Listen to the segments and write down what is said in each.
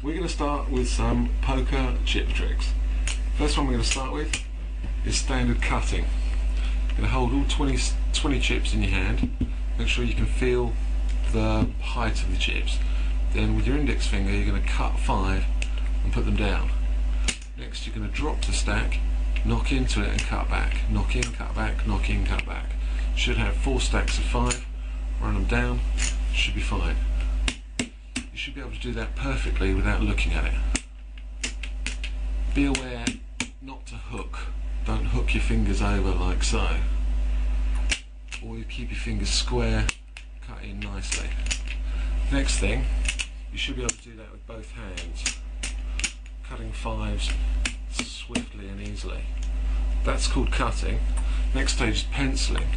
we're going to start with some poker chip tricks. First one we're going to start with is standard cutting. You're going to hold all 20 chips in your hand. Make sure you can feel the height of the chips. Then with your index finger you're going to cut 5 and put them down. Next you're going to drop the stack, knock into it and cut back. Knock in, cut back, knock in, cut back. Should have 4 stacks of 5. Run them down, should be fine. You should be able to do that perfectly without looking at it. Be aware not to hook. Don't hook your fingers over like so. Or you keep your fingers square, cut in nicely. Next thing, you should be able to do that with both hands. Cutting 5s swiftly and easily. That's called cutting. Next stage is penciling.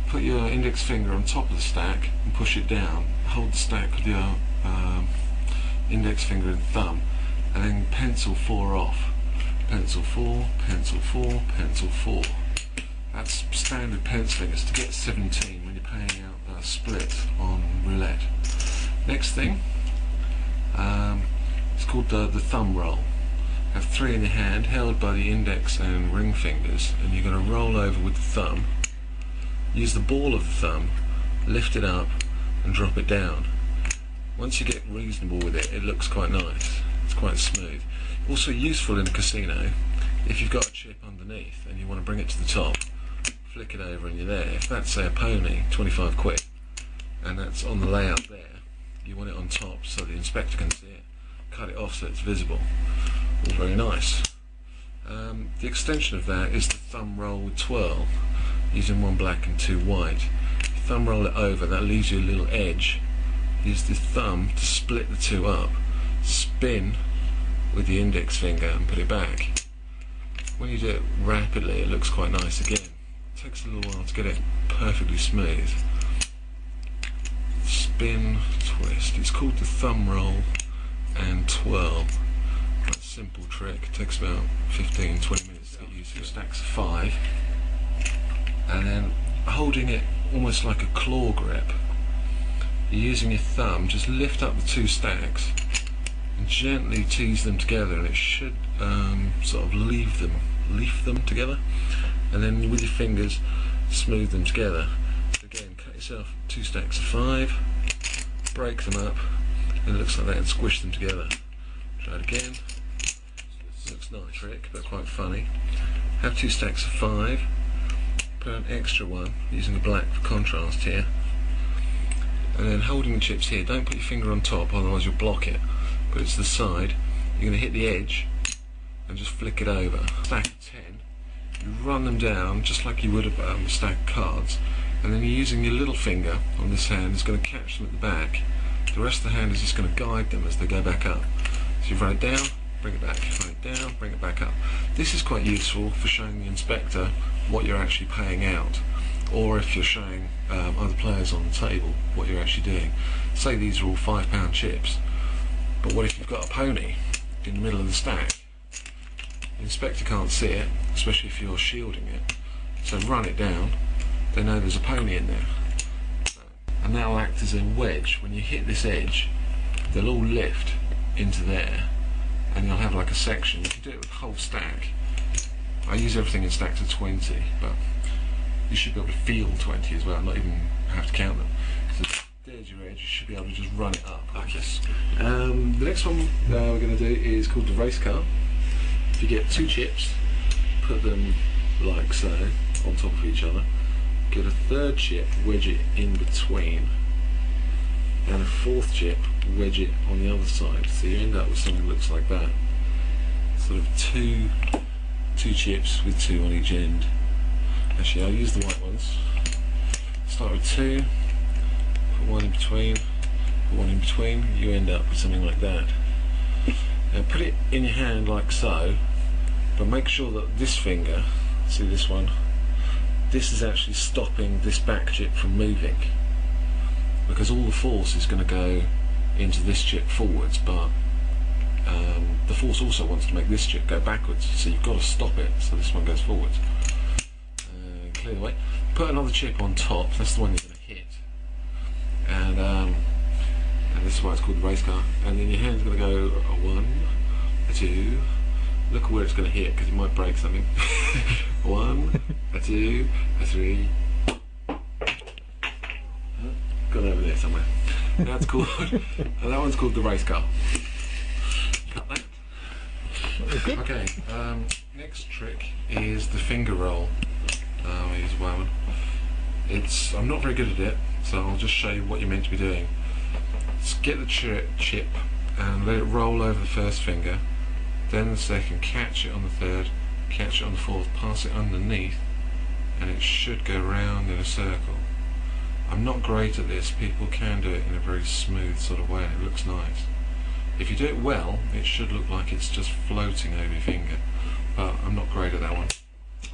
Put your index finger on top of the stack and push it down. Hold the stack with your index finger and thumb, and then pencil 4 off. Pencil 4, pencil 4, pencil 4. That's standard penciling. It's to get 17 when you're paying out a split on roulette. Next thing, it's called the thumb roll. Have 3 in your hand, held by the index and ring fingers, and you're going to roll over with the thumb. Use the ball of the thumb, lift it up and drop it down. Once you get reasonable with it, it looks quite nice. It's quite smooth. Also useful in a casino, if you've got a chip underneath and you want to bring it to the top, flick it over and you're there. If that's, say, a pony, 25 quid, and that's on the layout there, you want it on top so the inspector can see it. Cut it off so it's visible. All very nice. The extension of that is the thumb roll with twirl, using 1 black and 2 white. Thumb roll it over, that leaves you a little edge. Use the thumb to split the 2 up. Spin with the index finger and put it back. When you do it rapidly, it looks quite nice again. It takes a little while to get it perfectly smooth. Spin, twist. It's called the thumb roll and twirl. That's a simple trick. It takes about 15-20 minutes to get used to. Stacks of 5. And then holding it almost like a claw grip, you're using your thumb, just lift up the 2 stacks and gently tease them together, and it should sort of leaf them together, and then with your fingers smooth them together. So again, cut yourself 2 stacks of 5, break them up, and it looks like that, and squish them together. Try it again. Looks nice trick, but quite funny. Have 2 stacks of 5. Put an extra one using the black for contrast here, and then holding the chips here. Don't put your finger on top, otherwise you'll block it. Put it to the side. You're going to hit the edge and just flick it over. Stack of 10. You run them down just like you would a stack of cards, and then you're using your little finger on this hand is going to catch them at the back. The rest of the hand is just going to guide them as they go back up. So you run it down, bring it back, run it down, bring it back up. This is quite useful for showing the inspector what you're actually paying out, or if you're showing other players on the table what you're actually doing. Say these are all £5 chips, but what if you've got a pony in the middle of the stack? The inspector can't see it, especially if you're shielding it, so run it down. They know there's a pony in there, and that'll act as a wedge. When you hit this edge, they'll all lift into there, and you'll have like a section. You can do it with the whole stack. I use everything in stacks of 20, but you should be able to feel 20 as well, not even have to count them. So there's your edge, you should be able to just run it up like this. The next one we're going to do is called the race car. If you get 2 chips, put them like so, on top of each other. Get a 3rd chip, wedge it in between, and a 4th chip, wedge it on the other side. So you end up with something that looks like that. Sort of two chips with 2 on each end. Actually, I'll use the white ones. Start with 2, put 1 in between, put 1 in between, you end up with something like that. Now put it in your hand like so, but make sure that this finger, see this one, this is actually stopping this back chip from moving, because all the force is going to go into this chip forwards, but the force also wants to make this chip go backwards, so you've got to stop it so this one goes forwards. Clear the way. Put another chip on top, that's the one you're going to hit, and and this is why it's called the race car. And then your hand's going to go a 1, a 2. Look at where it's going to hit because it might break something. 1, a 2, a 3. Gone over there somewhere. That's called. And that one's called the race car. Cut that. Okay. Next trick is the finger roll. I'll use one. I'm not very good at it, so I'll just show you what you're meant to be doing. Just get the chip and let it roll over the first finger, then the second, catch it on the third, catch it on the fourth, pass it underneath, and it should go round in a circle. I'm not great at this. People can do it in a very smooth sort of way and it looks nice. If you do it well, it should look like it's just floating over your finger, but I'm not great at that one.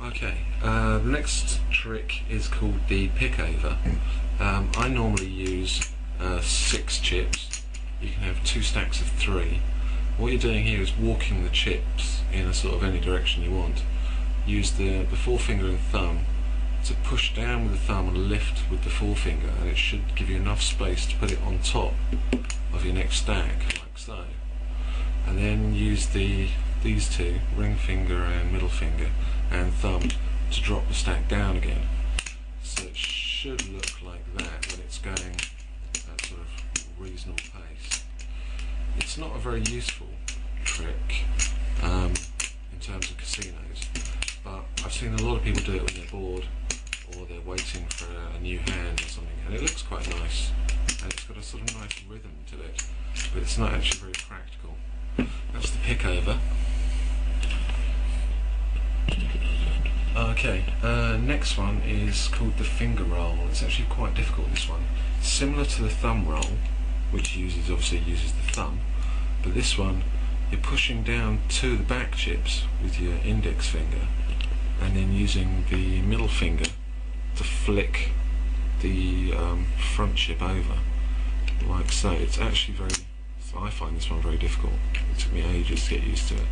Okay, the next trick is called the pick over. I normally use 6 chips. You can have 2 stacks of 3. What you're doing here is walking the chips in a sort of any direction you want. Use the forefinger and thumb to push down with the thumb and lift with the forefinger, and it should give you enough space to put it on top of your next stack, like so. And then use these two, ring finger and middle finger and thumb, to drop the stack down again. So it should look like that when it's going at sort of reasonable pace. It's not a very useful trick in terms of casinos, but I've seen a lot of people do it when they're bored or they're waiting for a new hand or something, and it looks quite nice, and it's got a sort of nice rhythm to it, but it's not actually very practical. That's the pick over. Okay, next one is called the finger roll. It's actually quite difficult, this one. Similar to the thumb roll, which obviously uses the thumb, but this one you're pushing down to the back chips with your index finger and then using the middle finger to flick the front chip over, like so. It's actually I find this one very difficult. It took me ages to get used to it.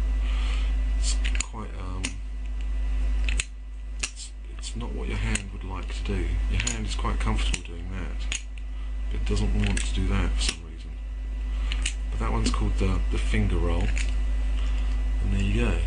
It's quite it's not what your hand would like to do. Your hand is quite comfortable doing that, but it doesn't want to do that for some reason. But that one's called the finger roll, and there you go.